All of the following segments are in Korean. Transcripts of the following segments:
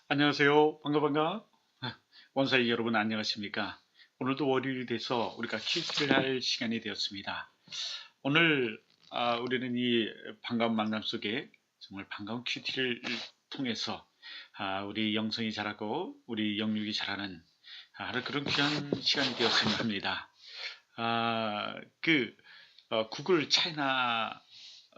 안녕하세요. 반가. 원사이 여러분 안녕하십니까? 오늘도 월요일이 돼서 우리가 퀴즈를 할 시간이 되었습니다. 오늘 우리는 이 반가운 만남 속에 정말 반가운 퀴즈를 통해서 우리 영성이 자라고 우리 영육이 자라는 그런 귀한 시간이 되었으면 합니다. 아, 그 구글 차이나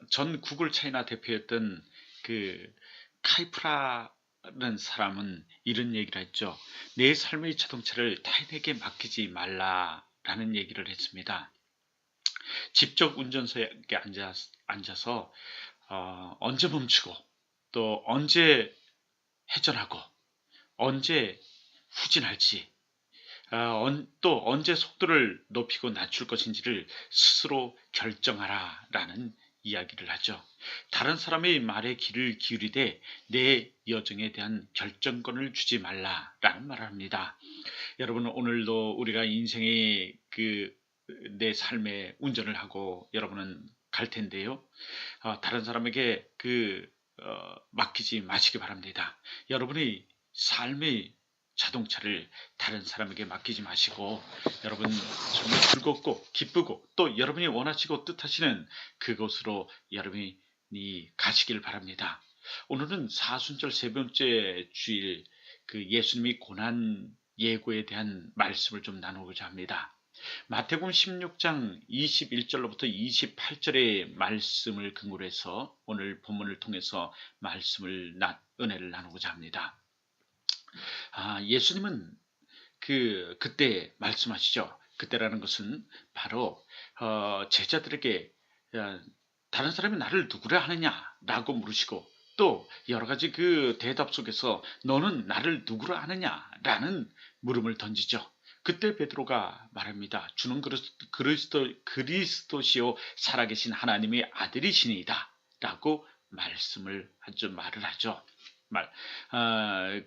전 구글 차이나 대표였던 그 카이프라는 사람은 이런 얘기를 했죠. 내 삶의 자동차를 타인에게 맡기지 말라라는 얘기를 했습니다. 직접 운전석에 앉아서 언제 멈추고 또 언제 회전하고 언제 후진할지 또 언제 속도를 높이고 낮출 것인지를 스스로 결정하라라는 이야기를 하죠. 다른 사람의 말에 귀를 기울이되 내 여정에 대한 결정권을 주지 말라라는 말을 합니다. 여러분 오늘도 우리가 인생의 내 삶의 운전을 하고 여러분은 갈 텐데요. 다른 사람에게 맡기지 마시기 바랍니다. 여러분의 삶의 자동차를 다른 사람에게 맡기지 마시고 여러분 정말 즐겁고 기쁘고 또 여러분이 원하시고 뜻하시는 그곳으로 여러분이 가시길 바랍니다. 오늘은 사순절 세 번째 주일 예수님이 고난 예고에 대한 말씀을 좀 나누고자 합니다. 마태복음 16장 21절로부터 28절의 말씀을 근거로 해서 오늘 본문을 통해서 은혜를 나누고자 합니다. 예수님은 그때 말씀하시죠. 그때라는 것은 바로 제자들에게 다른 사람이 나를 누구라 하느냐라고 물으시고 또 여러 가지 그 대답 속에서 너는 나를 누구라 하느냐라는 물음을 던지죠. 그때 베드로가 말합니다. 주는 그리스도시요 살아계신 하나님의 아들이시니이다 라고 말을 하죠.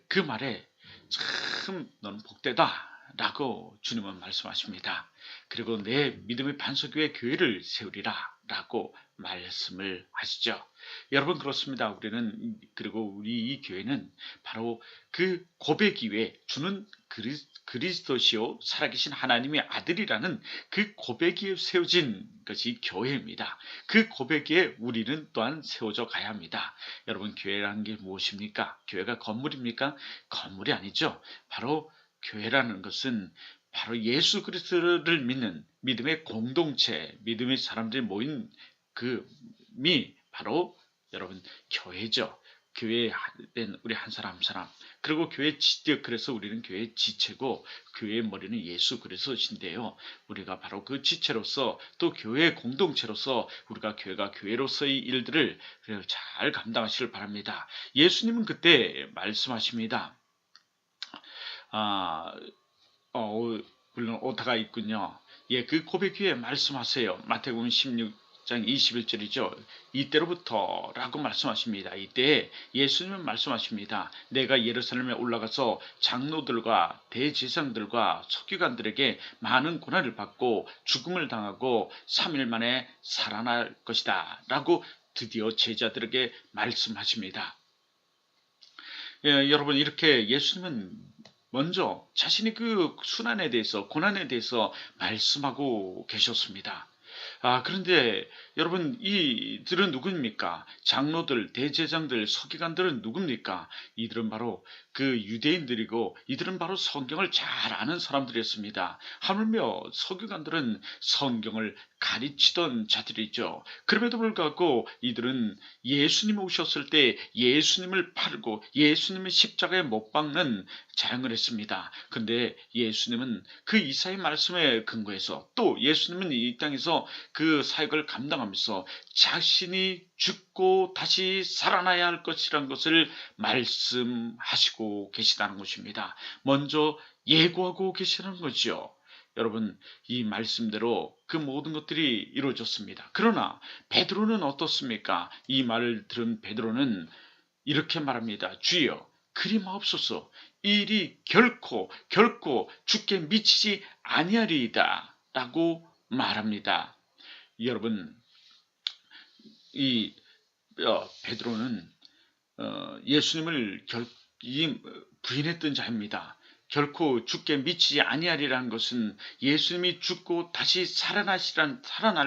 그 말에 참 너는 복되다 라고 주님은 말씀하십니다. 그리고 내 믿음의 반석 위에 교회를 세우리라 라고 말씀을 하시죠. 여러분 그렇습니다. 그리고 우리 이 교회는 바로 그 고백 위에 주는 그리스도시요 살아계신 하나님의 아들이라는 그 고백 위에 세워진 것이 교회입니다. 그 고백 위에 우리는 또한 세워져 가야 합니다. 여러분 교회라는 게 무엇입니까? 교회가 건물입니까? 건물이 아니죠. 바로 교회라는 것은 바로 예수 그리스도를 믿는 믿음의 공동체, 믿음의 사람들이 모인 그미 바로 여러분 교회죠. 교회에 우리 한 사람 한 사람 그리고 그래서 우리는 교회의 지체고 교회의 머리는 예수 그리스도신데요. 우리가 바로 그 지체로서 또 교회의 공동체로서 우리가 교회가 교회로서의 일들을 잘 감당하시길 바랍니다. 예수님은 그때 말씀하십니다. 물론 오타가 있군요. 그 고백 위에 말씀하세요. 마태복음 16장 21절이죠. 이때로부터 라고 말씀하십니다. 이때 예수님은 말씀하십니다. 내가 예루살렘에 올라가서 장로들과 대제사장들과 서기관들에게 많은 고난을 받고 죽음을 당하고 3일 만에 살아날 것이다 라고 드디어 제자들에게 말씀하십니다. 여러분 이렇게 예수님은 먼저 자신이 그 순환에 대해서 고난에 대해서 말씀하고 계셨습니다. 그런데 여러분 이들은 누구입니까? 장로들, 대제장들, 서기관들은 누굽니까? 이들은 바로 그 유대인들이고 이들은 바로 성경을 잘 아는 사람들이었습니다. 하물며 서기관들은 성경을 가르치던 자들이죠. 그럼에도 불구하고 이들은 예수님 오셨을 때 예수님을 팔고 예수님의 십자가에 못 박는 자랑을 했습니다. 근데 예수님은 그 이사의 말씀에 근거해서 또 예수님은 이 땅에서 그 사역을 감당하면서 자신이 죽고 다시 살아나야 할 것이라는 것을 말씀하시고 계시다는 것입니다. 먼저 예고하고 계시는 거죠. 여러분 이 말씀대로 그 모든 것들이 이루어졌습니다. 그러나 베드로는 어떻습니까? 이 말을 들은 베드로는 이렇게 말합니다. 주여 그리 마옵소서 이 일이 결코 주께 미치지 아니하리이다 라고 말합니다. 여러분 이 베드로는 예수님을 이 부인했던 자입니다. 결코 죽게 미치지 아니하리라는 것은 예수님이 죽고 다시 살아날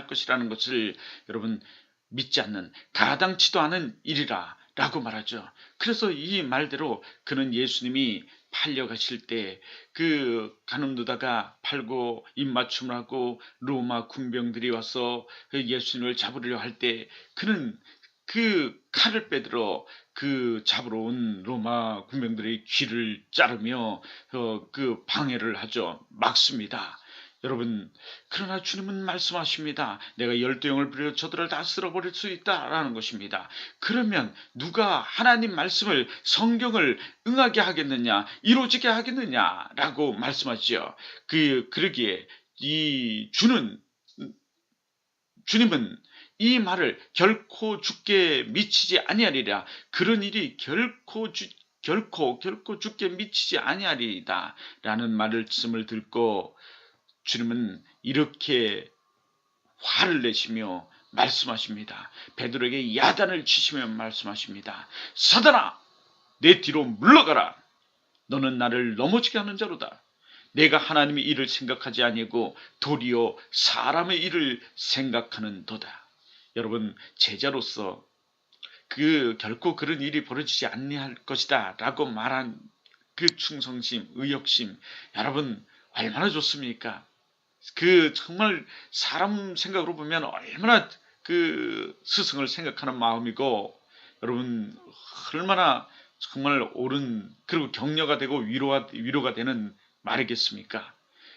것이라는 것을 여러분 믿지 않는, 가당치도 않은 일이라 라고 말하죠. 그래서 이 말대로 그는 예수님이 팔려가실 때 그 간음노다가 팔고 입맞춤을 하고 로마 군병들이 와서 예수님을 잡으려 할 때 그는 그 칼을 빼들어 그 잡으러 온 로마 군병들의 귀를 자르며 그 방해를 하죠. 막습니다. 여러분, 그러나 주님은 말씀하십니다. 내가 열두 영을 부려 저들을 다 쓸어버릴 수 있다라는 것입니다. 그러면 누가 하나님 말씀을, 성경을 응하게 하겠느냐, 이루어지게 하겠느냐라고 말씀하시죠. 그러기에 주님은 이 말을 결코 죽게 미치지 아니하리라, 그런 일이 결코 죽게 미치지 아니하리다 라는 말씀을 듣고 주님은 이렇게 화를 내시며 말씀하십니다. 베드로에게 야단을 치시며 말씀하십니다. 사단아, 내 뒤로 물러가라. 너는 나를 넘어지게 하는 자로다. 내가 하나님의 일을 생각하지 아니하고 도리어 사람의 일을 생각하는도다. 여러분, 제자로서 결코 그런 일이 벌어지지 아니할 것이다 라고 말한 그 충성심, 의욕심, 여러분 얼마나 좋습니까? 정말 사람 생각으로 보면 얼마나 스승을 생각하는 마음이고, 여러분 얼마나 정말 옳은, 그리고 격려가 되고 위로가 되는 말이겠습니까?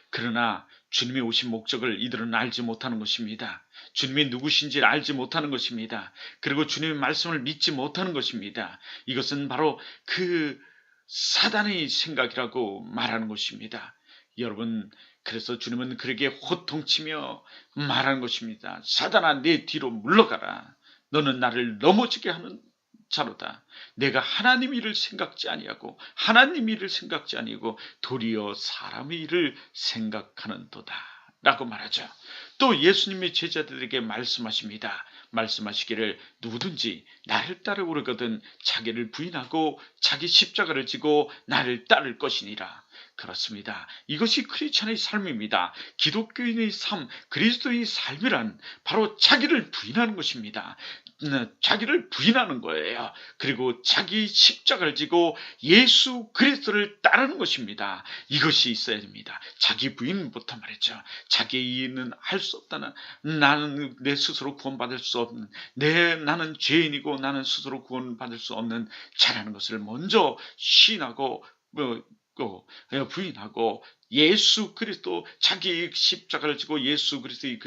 그러나 주님이 오신 목적을 이들은 알지 못하는 것입니다. 주님이 누구신지를 알지 못하는 것입니다. 그리고 주님의 말씀을 믿지 못하는 것입니다. 이것은 바로 사단의 생각이라고 말하는 것입니다. 여러분, 그래서 주님은 그에게 호통치며 말하는 것입니다. 사단아, 내 뒤로 물러가라. 너는 나를 넘어지게 하는 자로다. 내가 하나님 일을 생각지 아니하고 도리어 사람의 일을 생각하는도다 라고 말하죠. 또 예수님의 제자들에게 말씀하십니다. 말씀하시기를 누구든지 나를 따르거든 자기를 부인하고 자기 십자가를 지고 나를 따를 것이니라. 그렇습니다. 이것이 크리스찬의 삶입니다. 기독교인의 삶, 그리스도의 삶이란 바로 자기를 부인하는 것입니다. 자기를 부인하는 거예요. 그리고 자기 십자가를 지고 예수 그리스도를 따르는 것입니다. 이것이 있어야 됩니다. 자기 부인부터 말했죠. 자기는 할 수 없다는, 나는 내 스스로 구원받을 수 없는, 나는 죄인이고 나는 스스로 구원받을 수 없는 자라는 것을 먼저 시인하고 부인하고 예수 그리스도, 자기 십자가를 지고 예수 그리스도의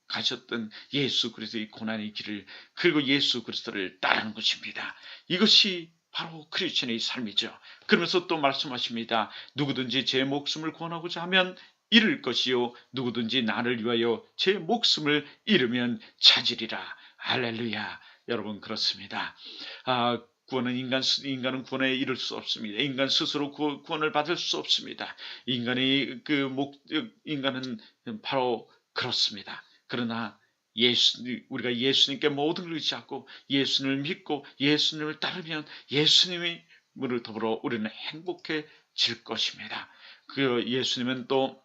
가셨던 예수 그리스도의 고난의 길을, 그리고 예수 그리스도를 따르는 것입니다. 이것이 바로 크리스천의 삶이죠. 그러면서 또 말씀하십니다. 누구든지 제 목숨을 구원하고자 하면 잃을 것이요 누구든지 나를 위하여 제 목숨을 잃으면 찾으리라. 할렐루야. 여러분, 그렇습니다. 구원은 인간은 구원에 이를 수 없습니다. 인간 스스로 구원을 받을 수 없습니다. 인간은 바로 그렇습니다. 그러나 우리가 예수님께 모든 걸 의지하고 예수님을 믿고 예수님을 따르면 예수님으로 더불어 우리는 행복해질 것입니다. 예수님은 또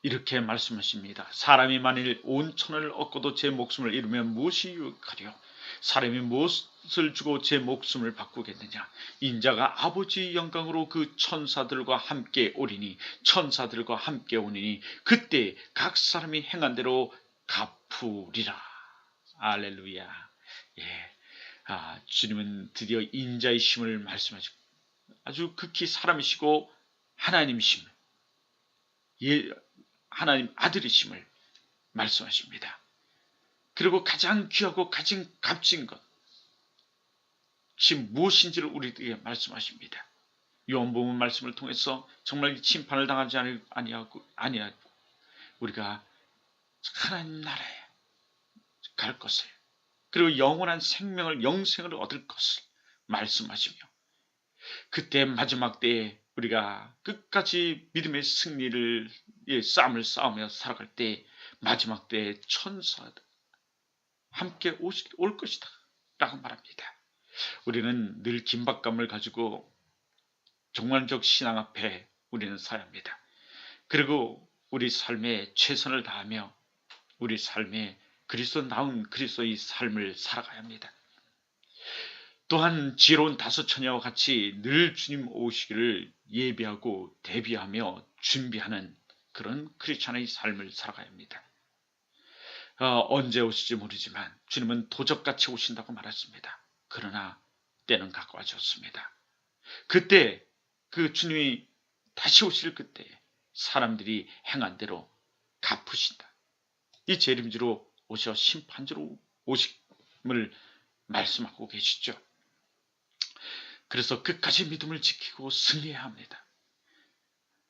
이렇게 말씀하십니다. 사람이 만일 온 천을 얻고도 제 목숨을 잃으면 무엇이 유익하리요? 사람이 무엇을 주고 제 목숨을 바꾸겠느냐? 인자가 아버지 영광으로 그 천사들과 함께 오리니 그때 각 사람이 행한 대로 갚으리라. 할렐루야. 예. 주님은 드디어 인자의 심을 말씀하시고 아주 극히 사람이시고 하나님이심, 하나님 아들이심을 말씀하십니다. 그리고 가장 귀하고 가장 값진 것이 무엇인지를 우리에게 말씀하십니다. 요한복음 말씀을 통해서 정말 심판을 당하지 아니하고 우리가 하나님 나라에 갈 것을, 그리고 영원한 영생을 얻을 것을 말씀하시며, 그때 마지막 때에 우리가 끝까지 믿음의 승리를 싸움을 싸우며 살아갈 때 마지막 때에 천사들 함께 올 것이다 라고 말합니다. 우리는 늘 긴박감을 가지고 종말적 신앙 앞에 우리는 서야 합니다. 그리고 우리 삶에 최선을 다하며 우리 삶에 그리스도나운 그리스도의 삶을 살아가야 합니다. 또한 지혜로운 다섯 처녀와 같이 늘 주님 오시기를 예비하고 대비하며 준비하는 그런 크리스찬의 삶을 살아가야 합니다. 언제 오실지 모르지만 주님은 도적같이 오신다고 말했습니다. 그러나 때는 가까워졌습니다. 그때 그 주님이 다시 오실 그때 사람들이 행한 대로 갚으신다. 이 재림주로 오셔 심판주로 오심을 말씀하고 계시죠. 그래서 끝까지 믿음을 지키고 승리해야 합니다.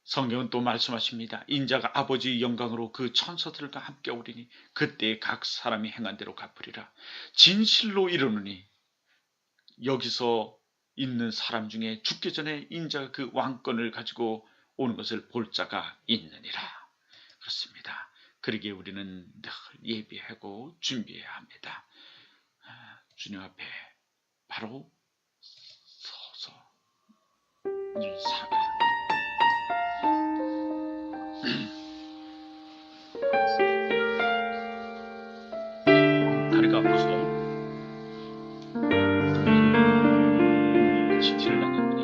성경은 또 말씀하십니다. 인자가 아버지의 영광으로 그 천사들과 함께 오리니 그때 각 사람이 행한 대로 갚으리라. 진실로 이르노니 여기서 있는 사람 중에 죽기 전에 인자가 그 왕권을 가지고 오는 것을 볼 자가 있느니라. 그렇습니다. 그러기에 우리는 늘 예비하고 준비해야 합니다. 주님 앞에 바로 서서 늘 살아가야 합니다. 다리가 아파서 지체를 당했더니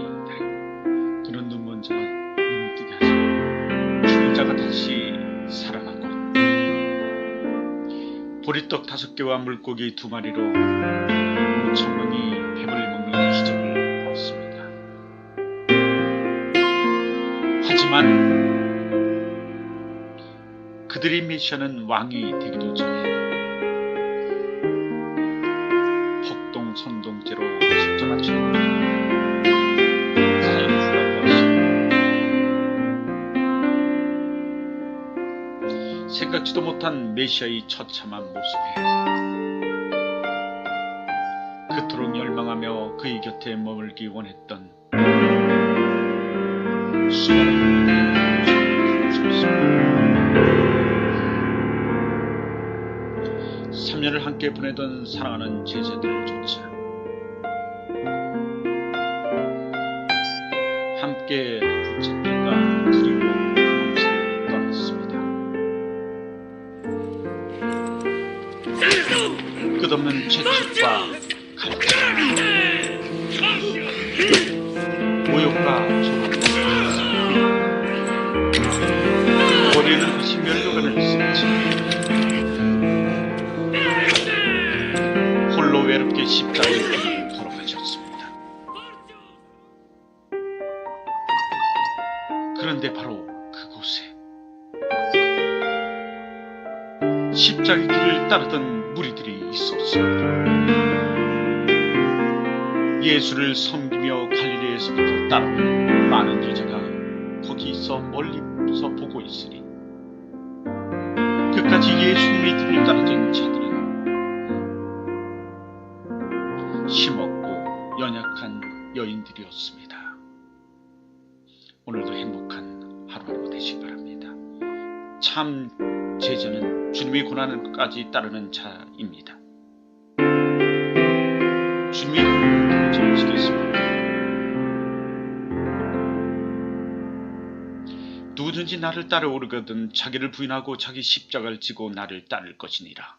그런 눈먼 자가 눈을 뜨게 하시고 죽은 자가 다시 살아나고 보리떡 5개와 물고기 2마리로 5,000명이 배불리 먹는 기적을 보았습니다. 하지만 그들이 메시아는 왕이 되기도 전에 선동죄로 십자가 치고 사형수라고 하시고 생각지도 못한 메시아의 처참한 모습에 그토록 열망하며 그의 곁에 머물기 원했던 수많은 분들이 죽었습니다. 3년을 함께 보내던 사랑하는 제자들조차 함께 붙잡힐까 두리고 도망치고 떠났습니다. 끝없는 채찍과 갈등, 모욕과 조롱, 머리는 다시 멸려가는 승진, 홀로 외롭게 십자가의 길을 걸어가셨습니다. 그런데 바로 그곳에 십자가의 길을 따르던 무리들이 있었습니다. 예수를 섬기며 갈릴리에서부터 따라오는 많은 여자가 거기 있어 멀리서 보고 있으니 끝까지 예수님의 뒤를 따르던 자들은 힘없고 연약한 여인들이었습니다. 오늘도 행복한 하루하루 되시기 바랍니다. 참 제자는 주님의 고난까지 따르는 자입니다. 주님의 고난을 동정하시겠습니까? 누구든지 나를 따라오려거든 자기를 부인하고 자기 십자가를 지고 나를 따를 것이니라.